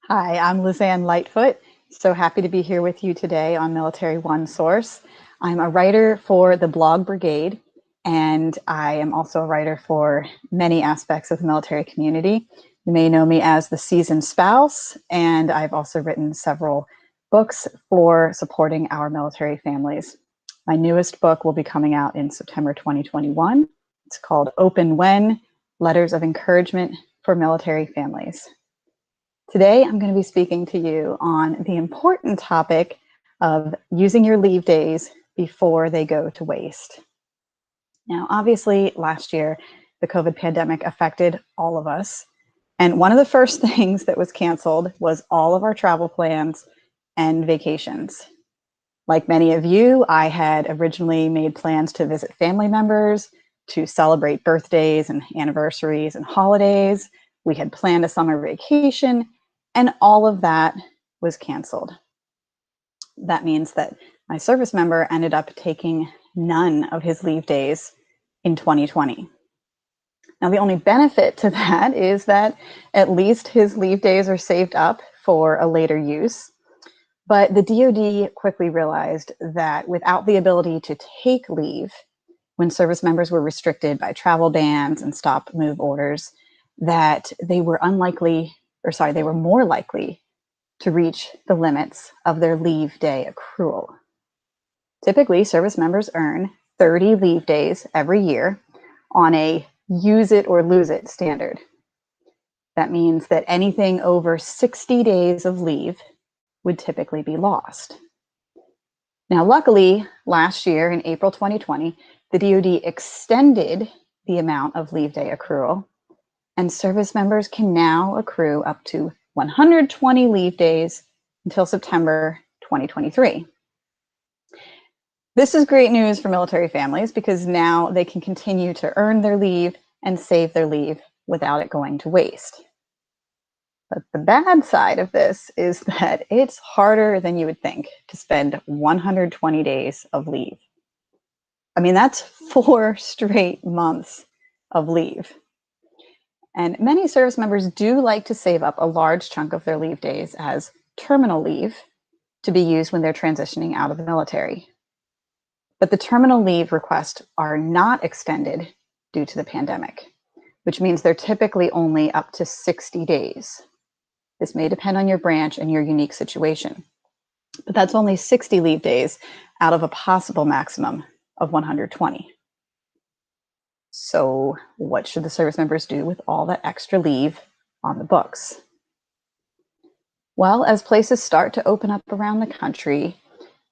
Hi, I'm Lizann Lightfoot. So happy to be here with you today on Military One Source. I'm a writer for the blog Brigade, and I am also a writer for many aspects of the military community. You may know me as the seasoned spouse, and I've also written several books for supporting our military families. My newest book will be coming out in September 2021. It's called Open When: Letters of Encouragement for Military Families. Today, I'm going to be speaking to you on the important topic of using your leave days before they go to waste. Now, obviously, last year, the COVID pandemic affected all of us. And one of the first things that was canceled was all of our travel plans and vacations. Like many of you, I had originally made plans to visit family members, to celebrate birthdays and anniversaries and holidays. We had planned a summer vacation, and all of that was canceled. That means that my service member ended up taking none of his leave days in 2020. Now, the only benefit to that is that at least his leave days are saved up for a later use. But the DoD quickly realized that without the ability to take leave, when service members were restricted by travel bans and stop move orders, that they were more likely to reach the limits of their leave day accrual. Typically, service members earn 30 leave days every year on a use it or lose it standard. That means that anything over 60 days of leave would typically be lost. Now, luckily, last year in April 2020, the DoD extended the amount of leave day accrual, and service members can now accrue up to 120 leave days until September 2023. This is great news for military families because now they can continue to earn their leave and save their leave without it going to waste. But the bad side of this is that it's harder than you would think to spend 120 days of leave. I mean, that's 4 straight months of leave. And many service members do like to save up a large chunk of their leave days as terminal leave to be used when they're transitioning out of the military. But the terminal leave requests are not extended due to the pandemic, which means they're typically only up to 60 days. This may depend on your branch and your unique situation, but that's only 60 leave days out of a possible maximum of 120. So what should the service members do with all that extra leave on the books? Well, as places start to open up around the country,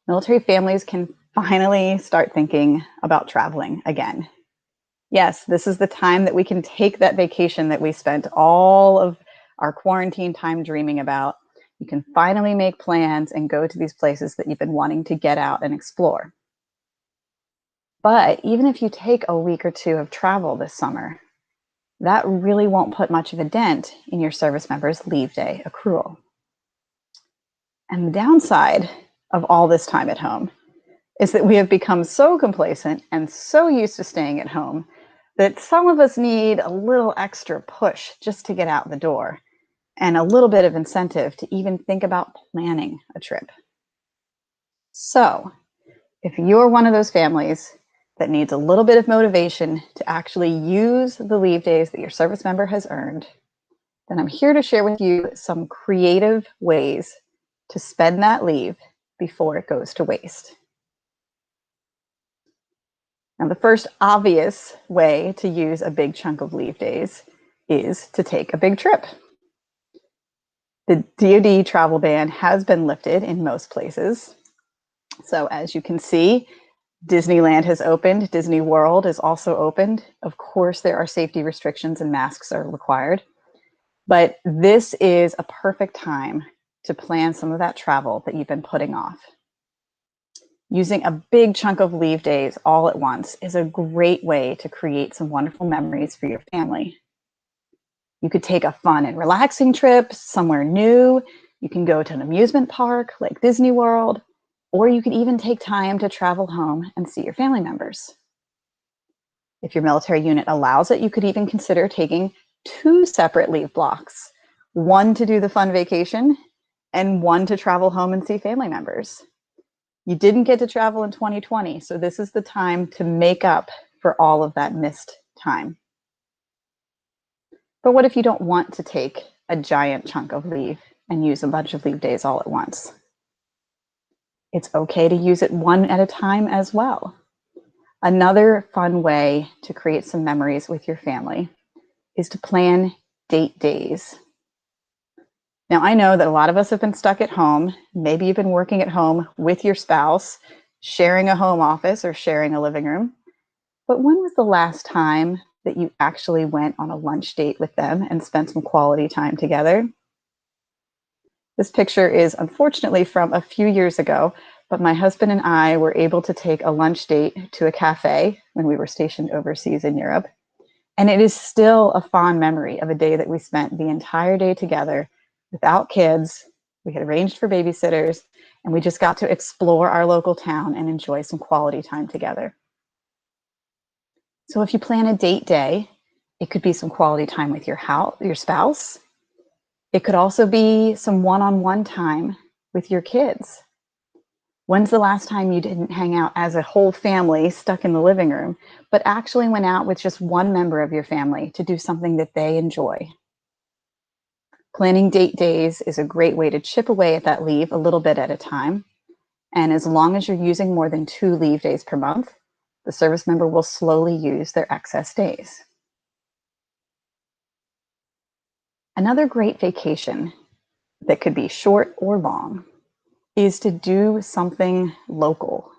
military families can finally start thinking about traveling again. Yes, this is the time that we can take that vacation that we spent all of our quarantine time dreaming about. You can finally make plans and go to these places that you've been wanting to get out and explore. But even if you take a week or two of travel this summer, that really won't put much of a dent in your service members' leave day accrual. And the downside of all this time at home is that we have become so complacent and so used to staying at home that some of us need a little extra push just to get out the door and a little bit of incentive to even think about planning a trip. So, if you're one of those families that needs a little bit of motivation to actually use the leave days that your service member has earned, then I'm here to share with you some creative ways to spend that leave before it goes to waste. Now, the first obvious way to use a big chunk of leave days is to take a big trip. The DoD travel ban has been lifted in most places. So as you can see, Disneyland has opened. Disney World is also opened. Of course, there are safety restrictions and masks are required. But this is a perfect time to plan some of that travel that you've been putting off. Using a big chunk of leave days all at once is a great way to create some wonderful memories for your family. You could take a fun and relaxing trip somewhere new. You can go to an amusement park like Disney World, or you could even take time to travel home and see your family members. If your military unit allows it, you could even consider taking 2 separate leave blocks. one to do the fun vacation, and one to travel home and see family members. You didn't get to travel in 2020, so this is the time to make up for all of that missed time. But what if you don't want to take a giant chunk of leave and use a bunch of leave days all at once? It's okay to use it one at a time as well. Another fun way to create some memories with your family is to plan date days. Now, I know that a lot of us have been stuck at home. Maybe you've been working at home with your spouse, sharing a home office or sharing a living room. But when was the last time that you actually went on a lunch date with them and spent some quality time together? This picture is unfortunately from a few years ago, but my husband and I were able to take a lunch date to a cafe when we were stationed overseas in Europe. And it is still a fond memory of a day that we spent the entire day together without kids. We had arranged for babysitters, and we just got to explore our local town and enjoy some quality time together. So if you plan a date day, it could be some quality time with your spouse. It could also be some one-on-one time with your kids. When's the last time you didn't hang out as a whole family stuck in the living room, but actually went out with just one member of your family to do something that they enjoy? Planning date days is a great way to chip away at that leave a little bit at a time. And as long as you're using more than 2 leave days per month, the service member will slowly use their excess days. Another great vacation that could be short or long is to do something local.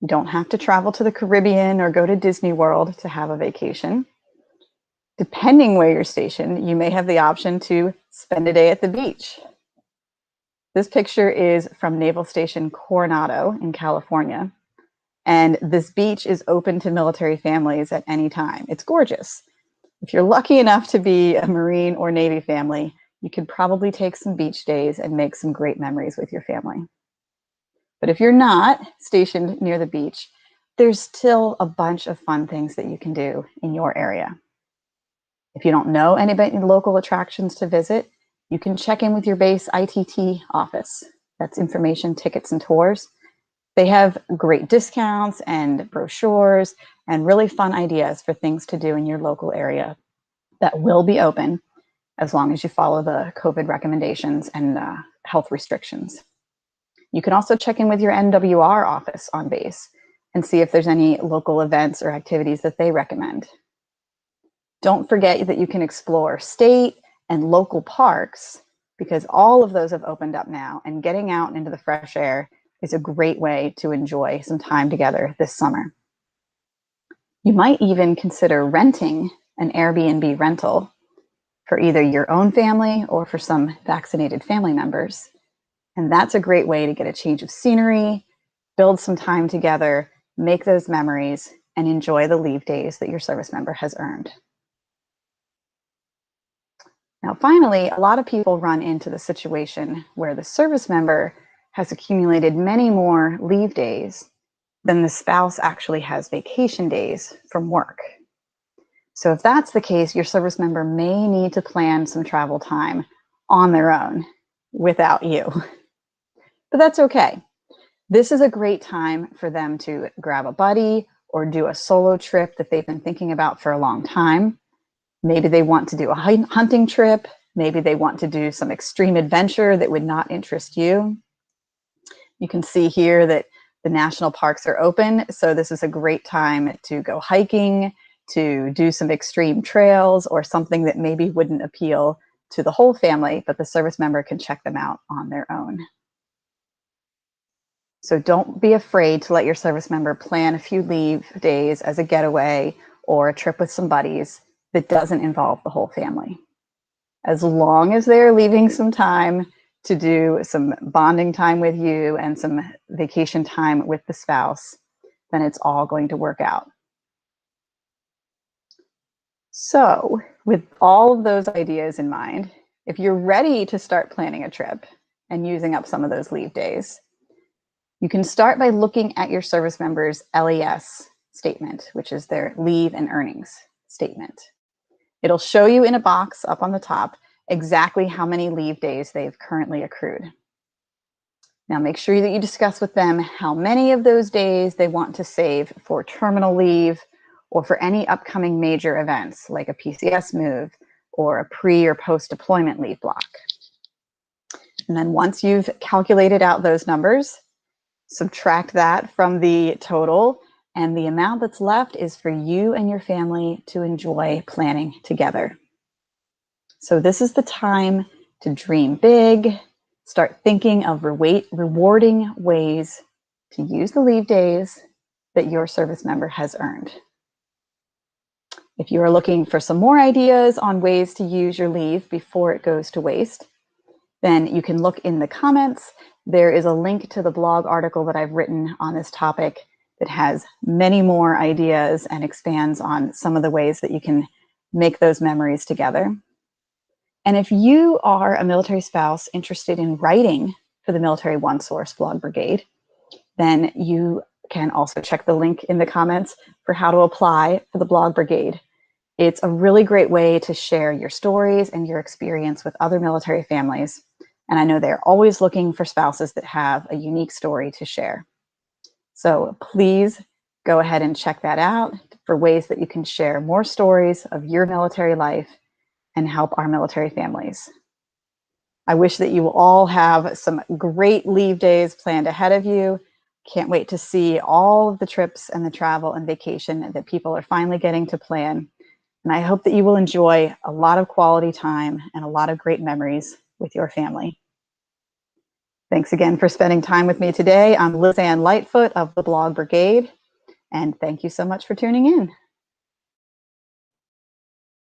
You don't have to travel to the Caribbean or go to Disney World to have a vacation. Depending where you're stationed, you may have the option to spend a day at the beach. This picture is from Naval Station Coronado in California. And this beach is open to military families at any time. It's gorgeous. If you're lucky enough to be a Marine or Navy family, you could probably take some beach days and make some great memories with your family. But if you're not stationed near the beach, there's still a bunch of fun things that you can do in your area. If you don't know any local attractions to visit, you can check in with your base ITT office. That's Information, Tickets, and Tours. They have great discounts and brochures and really fun ideas for things to do in your local area that will be open as long as you follow the COVID recommendations and health restrictions. You can also check in with your NWR office on base and see if there's any local events or activities that they recommend. Don't forget that you can explore state and local parks because all of those have opened up now, and getting out into the fresh air is a great way to enjoy some time together this summer. You might even consider renting an Airbnb rental for either your own family or for some vaccinated family members. And that's a great way to get a change of scenery, build some time together, make those memories, and enjoy the leave days that your service member has earned. Now, finally, a lot of people run into the situation where the service member has accumulated many more leave days than the spouse actually has vacation days from work. So if that's the case, your service member may need to plan some travel time on their own without you. But that's okay. This is a great time for them to grab a buddy or do a solo trip that they've been thinking about for a long time. Maybe they want to do a hunting trip. Maybe they want to do some extreme adventure that would not interest you. You can see here that the national parks are open, so this is a great time to go hiking, to do some extreme trails, or something that maybe wouldn't appeal to the whole family, but the service member can check them out on their own. So don't be afraid to let your service member plan a few leave days as a getaway or a trip with some buddies that doesn't involve the whole family. As long as they're leaving some time to do some bonding time with you and some vacation time with the spouse, then it's all going to work out. So with all of those ideas in mind, if you're ready to start planning a trip and using up some of those leave days, you can start by looking at your service member's LES statement, which is their leave and earnings statement. It'll show you in a box up on the top exactly how many leave days they've currently accrued. Now, make sure that you discuss with them how many of those days they want to save for terminal leave or for any upcoming major events like a PCS move or a pre or post-deployment leave block. And then once you've calculated out those numbers, subtract that from the total, and the amount that's left is for you and your family to enjoy planning together. So this is the time to dream big, start thinking of rewarding ways to use the leave days that your service member has earned. If you are looking for some more ideas on ways to use your leave before it goes to waste, then you can look in the comments. There is a link to the blog article that I've written on this topic that has many more ideas and expands on some of the ways that you can make those memories together. And if you are a military spouse interested in writing for the Military OneSource Blog Brigade, then you can also check the link in the comments for how to apply for the Blog Brigade. It's a really great way to share your stories and your experience with other military families. And I know they're always looking for spouses that have a unique story to share. So please go ahead and check that out for ways that you can share more stories of your military life and help our military families. I wish that you will all have some great leave days planned ahead of you. Can't wait to see all of the trips and the travel and vacation that people are finally getting to plan. And I hope that you will enjoy a lot of quality time and a lot of great memories with your family. Thanks again for spending time with me today. I'm Lizann Lightfoot of the Blog Brigade, and thank you so much for tuning in.